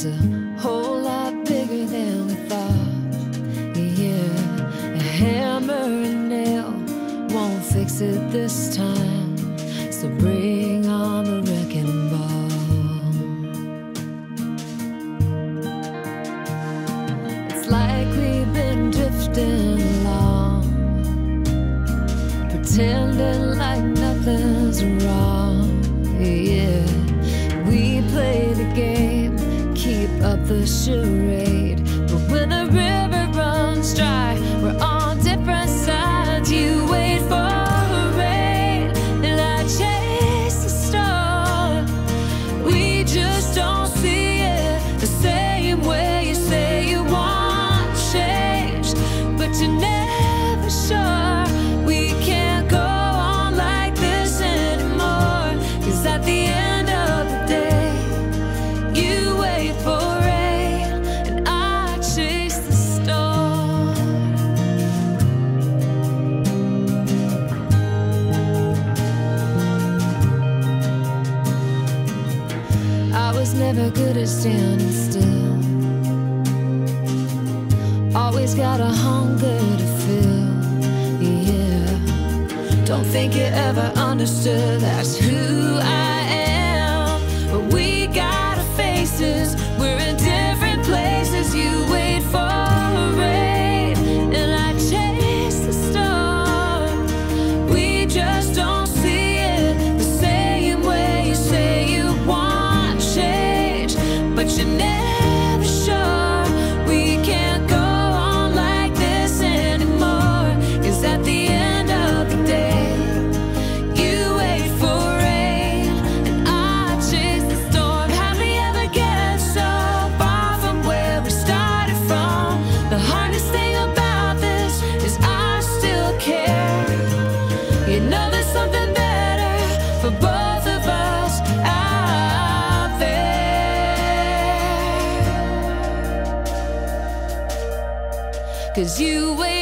it's a whole lot bigger than we thought. Yeah, a hammer and nail won't fix it this time, so bring on the wrecking ball. It's like we've been drifting along, pretending like nothing's wrong. Yeah, we play the game, keep up the charade, but when the river runs dry, we're on different sides. You wait for rain, and I chase the storm. We just don't see it the same way. You say you want change, but you're never sure. We can't go on like this anymore, 'cause at the end of the day, you wait for rain, and I chase the storm. I was never good at standing still, always got a hunger to fill. Yeah, don't think you ever understood that's who I am. But we got our faces, we're in different places. You wait for rain, and I chase the storm. We just don't see it the same way. You say you want change, but you're never sure. We can't go on like this anymore, 'cause at the end of the day, you wait for rain, and I chase the storm. How'd we ever get so far from where we started from? The hardest thing about this is I still care. You know there's something better for both of us out there, 'cause you wait